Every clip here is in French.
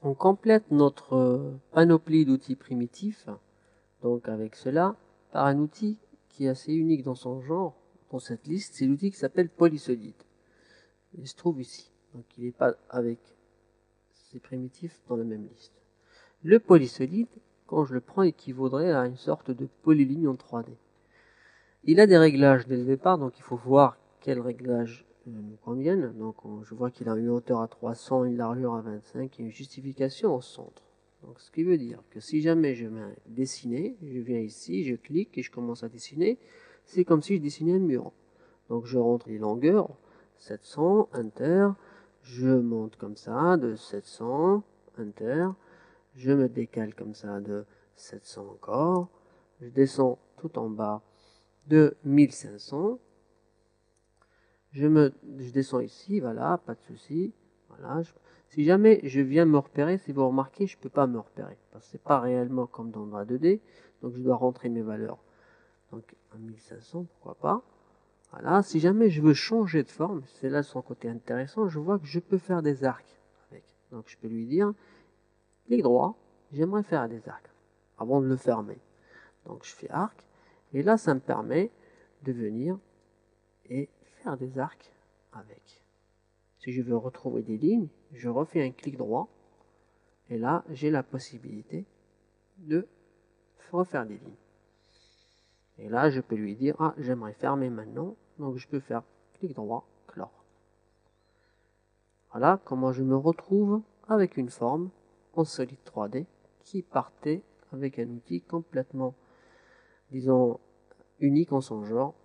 On complète notre panoplie d'outils primitifs, donc avec cela, par un outil qui est assez unique dans son genre, dans cette liste, c'est l'outil qui s'appelle Polysolid. Il se trouve ici, donc il n'est pas avec ces primitifs dans la même liste. Le Polysolid, quand je le prends, équivaudrait à une sorte de polyligne en 3D. Il a des réglages dès le départ, donc il faut voir quels réglages nous conviennent. Donc je vois qu'il a une hauteur à 300, une largeur à 25 et une justification au centre. Donc ce qui veut dire que si jamais je viens dessiner, je viens ici, je clique et je commence à dessiner, c'est comme si je dessinais un mur. Donc je rentre les longueurs, 700, Enter, je monte comme ça de 700, Enter, je me décale comme ça de 700 encore, je descends tout en bas de 1500, je descends ici, voilà, pas de souci, voilà. Si jamais je viens me repérer, si vous remarquez, je ne peux pas me repérer, parce que c'est pas réellement comme dans la 2D, donc je dois rentrer mes valeurs. Donc 1500, pourquoi pas. Voilà, si jamais je veux changer de forme, c'est là son côté intéressant, je vois que je peux faire des arcs avec. Donc je peux lui dire, clic droit, j'aimerais faire des arcs, avant de le fermer. Donc je fais arc, et là ça me permet de venir et faire des arcs avec. Si je veux retrouver des lignes, je refais un clic droit, et là j'ai la possibilité de refaire des lignes. Et là je peux lui dire, ah j'aimerais fermer maintenant, donc je peux faire clic droit, clore. Voilà comment je me retrouve avec une forme en solide 3D qui partait avec un outil complètement, disons, unique en son genre.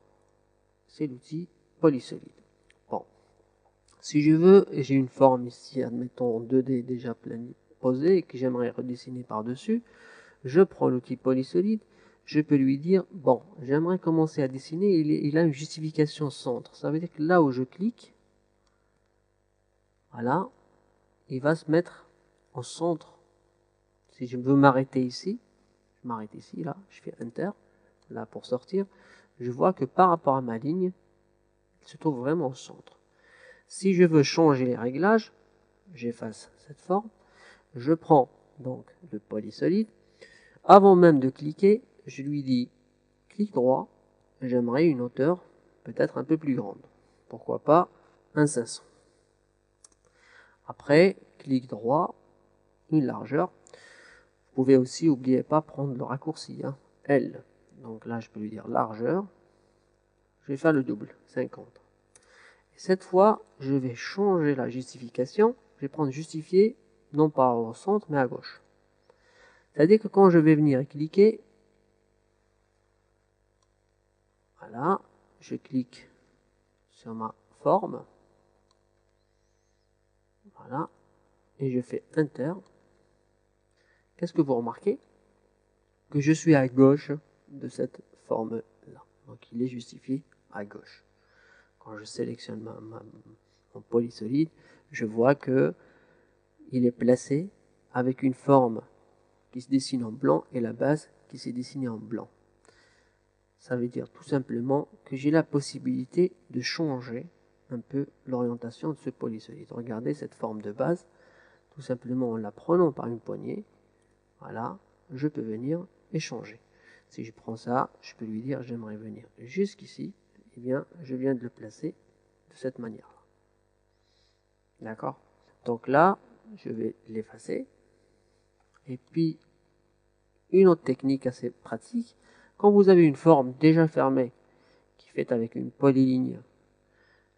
C'est l'outil Polysolid. Bon, si je veux, et j'ai une forme ici, admettons en 2D déjà posée et que j'aimerais redessiner par-dessus, je prends l'outil Polysolid, je peux lui dire, bon, j'aimerais commencer à dessiner, il a une justification centre. Ça veut dire que là où je clique, voilà, il va se mettre en centre. Si je veux m'arrêter ici, je m'arrête ici, là, je fais Enter, là pour sortir, je vois que par rapport à ma ligne, il se trouve vraiment au centre. Si je veux changer les réglages, j'efface cette forme, je prends donc le Polysolid, avant même de cliquer, je lui dis clic droit, j'aimerais une hauteur peut-être un peu plus grande. Pourquoi pas un 500. Après, clic droit, une largeur. Vous pouvez aussi, n'oubliez pas, prendre le raccourci, hein, L. Donc là, je peux lui dire largeur. Je vais faire le double, 50. Et cette fois, je vais changer la justification. Je vais prendre justifier, non pas au centre, mais à gauche. C'est-à-dire que quand je vais venir cliquer, voilà, je clique sur ma forme, voilà, et je fais Enter. Qu'est-ce que vous remarquez? Que je suis à gauche de cette forme-là. Donc il est justifié à gauche. Quand je sélectionne mon Polysolid, je vois que il est placé avec une forme qui se dessine en blanc et la base qui s'est dessinée en blanc. Ça veut dire tout simplement que j'ai la possibilité de changer un peu l'orientation de ce Polysolid. Regardez cette forme de base, tout simplement en la prenant par une poignée, voilà, je peux venir et changer. Si je prends ça, je peux lui dire j'aimerais venir jusqu'ici, eh bien je viens de le placer de cette manière-là. D'accord? Donc là, je vais l'effacer. Et puis, une autre technique assez pratique, quand vous avez une forme déjà fermée, qui est faite avec une polyligne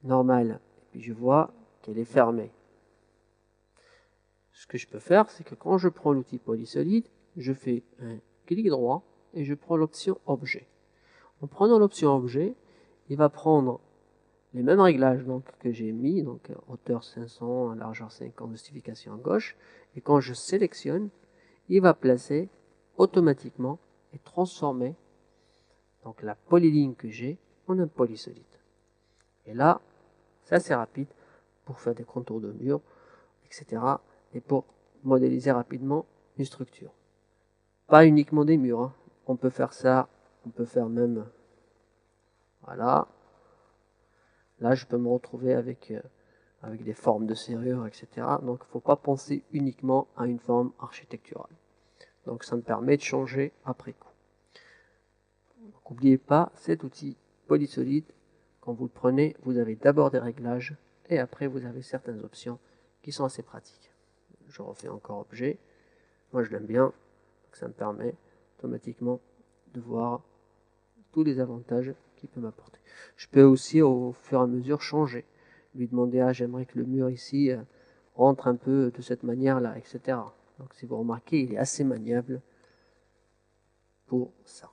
normale, et puis je vois qu'elle est fermée. Ce que je peux faire, c'est que quand je prends l'outil Polysolid, je fais un clic droit et je prends l'option Objet. En prenant l'option Objet, il va prendre les mêmes réglages donc, que j'ai mis, donc hauteur 500, largeur 50, justification à gauche, et quand je sélectionne, il va placer automatiquement et transformer donc la polyligne que j'ai en un polysolide. Et là, c'est assez rapide pour faire des contours de mur, etc. et pour modéliser rapidement une structure. Pas uniquement des murs, hein. On peut faire ça, on peut faire même, voilà. Là, je peux me retrouver avec avec des formes de serrure, etc. Donc il ne faut pas penser uniquement à une forme architecturale. Donc ça me permet de changer après coup. N'oubliez pas, cet outil Polysolid, quand vous le prenez, vous avez d'abord des réglages et après vous avez certaines options qui sont assez pratiques. Je refais encore objet. Moi je l'aime bien, donc ça me permet automatiquement de voir tous les avantages qu'il peut m'apporter. Je peux aussi au fur et à mesure changer, lui demander j'aimerais que le mur ici rentre un peu de cette manière-là, etc. Donc si vous remarquez, il est assez maniable pour ça.